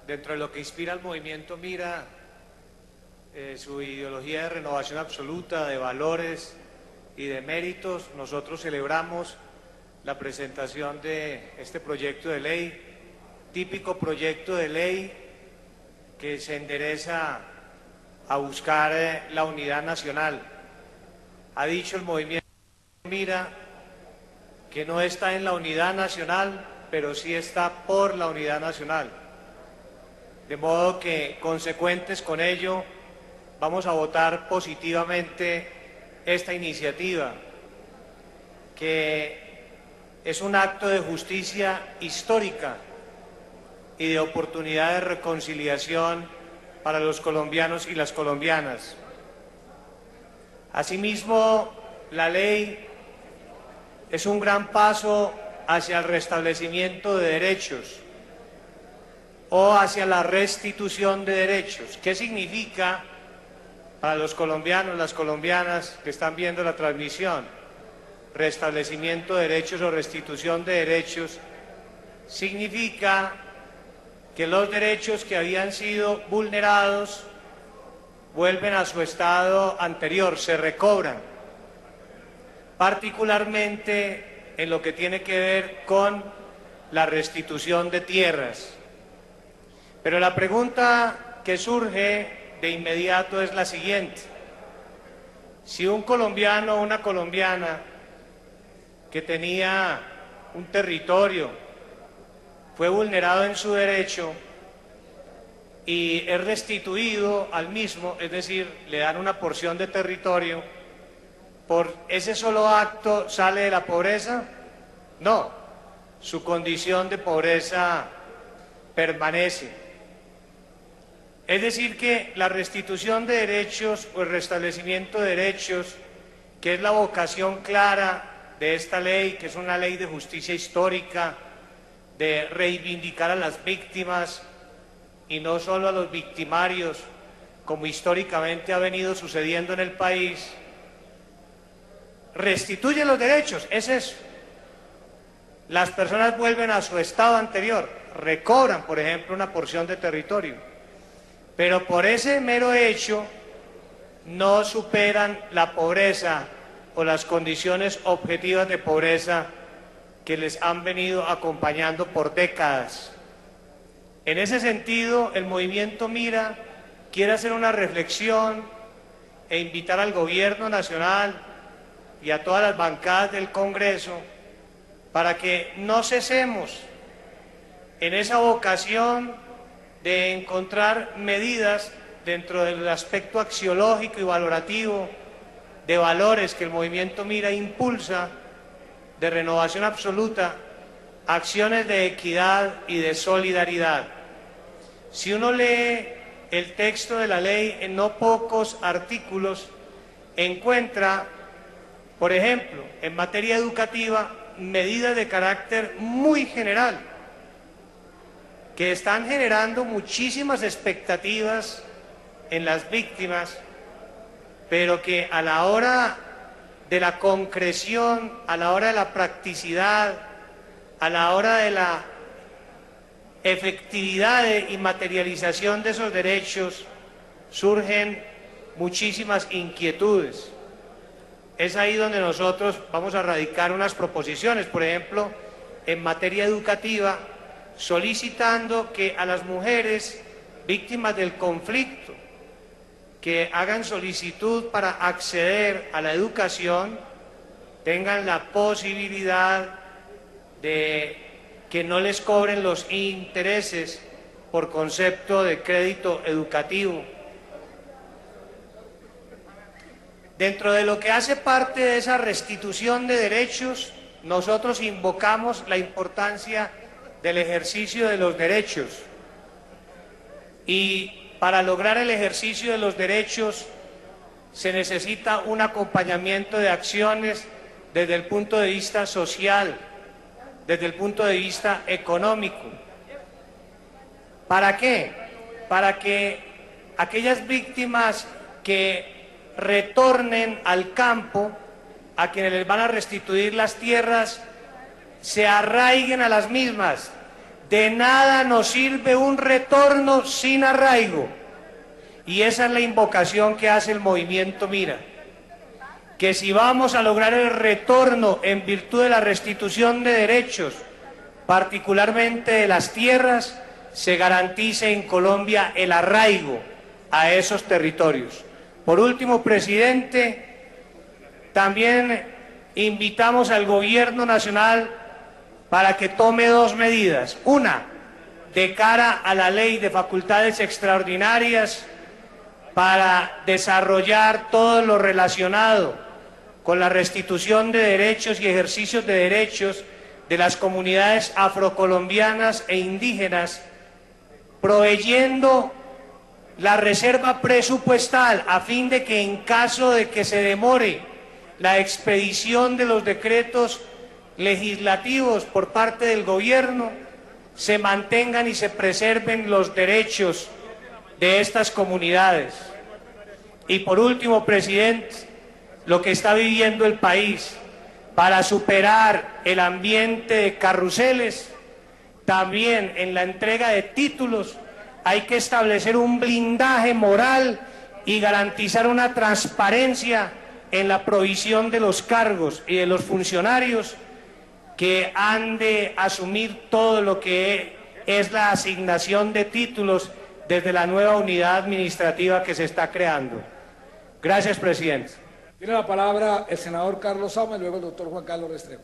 dentro de lo que inspira el movimiento Mira, su ideología de renovación absoluta, de valores y de méritos, nosotros celebramos la presentación de este proyecto de ley, típico proyecto de ley que se endereza a buscar la unidad nacional. Ha dicho el movimiento Mira que no está en la unidad nacional, pero sí está por la unidad nacional. De modo que, consecuentes con ello, vamos a votar positivamente esta iniciativa, que es un acto de justicia histórica y de oportunidad de reconciliación para los colombianos y las colombianas. Asimismo, la ley es un gran paso hacia el restablecimiento de derechos o hacia la restitución de derechos. ¿Qué significa para los colombianos, las colombianas que están viendo la transmisión? Restablecimiento de derechos o restitución de derechos significa que los derechos que habían sido vulnerados vuelven a su estado anterior, se recobran, particularmente en lo que tiene que ver con la restitución de tierras. Pero la pregunta que surge de inmediato es la siguiente: si un colombiano o una colombiana que tenía un territorio fue vulnerado en su derecho y es restituido al mismo, es decir, le dan una porción de territorio, ¿por ese solo acto sale de la pobreza? No, su condición de pobreza permanece. Es decir que la restitución de derechos o el restablecimiento de derechos, que es la vocación clara de esta ley, que es una ley de justicia histórica, de reivindicar a las víctimas y no solo a los victimarios, como históricamente ha venido sucediendo en el país, restituye los derechos, es eso. Las personas vuelven a su estado anterior, recobran, por ejemplo, una porción de territorio, pero por ese mero hecho no superan la pobreza o las condiciones objetivas de pobreza que les han venido acompañando por décadas. En ese sentido, el movimiento Mira quiere hacer una reflexión e invitar al gobierno nacional y a todas las bancadas del Congreso para que no cesemos en esa vocación de encontrar medidas dentro del aspecto axiológico y valorativo de valores que el movimiento Mira impulsa, de renovación absoluta, acciones de equidad y de solidaridad. Si uno lee el texto de la ley en no pocos artículos, encuentra, por ejemplo, en materia educativa, medidas de carácter muy general, que están generando muchísimas expectativas en las víctimas, pero que a la hora de la concreción, a la hora de la practicidad, a la hora de la efectividad y materialización de esos derechos, surgen muchísimas inquietudes. Es ahí donde nosotros vamos a radicar unas proposiciones, por ejemplo, en materia educativa, solicitando que a las mujeres víctimas del conflicto que hagan solicitud para acceder a la educación tengan la posibilidad de que no les cobren los intereses por concepto de crédito educativo. Dentro de lo que hace parte de esa restitución de derechos, nosotros invocamos la importancia del ejercicio de los derechos. Y para lograr el ejercicio de los derechos se necesita un acompañamiento de acciones desde el punto de vista social, desde el punto de vista económico. ¿Para qué? Para que aquellas víctimas que retornen al campo, a quienes les van a restituir las tierras, se arraiguen a las mismas, De nada nos sirve un retorno sin arraigo. Y esa es la invocación que hace el movimiento Mira. Que si vamos a lograr el retorno en virtud de la restitución de derechos, particularmente de las tierras, se garantice en Colombia el arraigo a esos territorios. Por último, presidente, también invitamos al gobierno nacional para que tome dos medidas. Una, de cara a la ley de facultades extraordinarias para desarrollar todo lo relacionado con la restitución de derechos y ejercicios de derechos de las comunidades afrocolombianas e indígenas, proveyendo la reserva presupuestal a fin de que en caso de que se demore la expedición de los decretos legislativos por parte del gobierno, se mantengan y se preserven los derechos de estas comunidades. Y por último, presidente, lo que está viviendo el país, para superar el ambiente de carruseles, también en la entrega de títulos hay que establecer un blindaje moral y garantizar una transparencia en la provisión de los cargos y de los funcionarios que han de asumir todo lo que es la asignación de títulos desde la nueva unidad administrativa que se está creando. Gracias, presidente. Tiene la palabra el senador Carlos Sama y luego el doctor Juan Carlos Restrepo.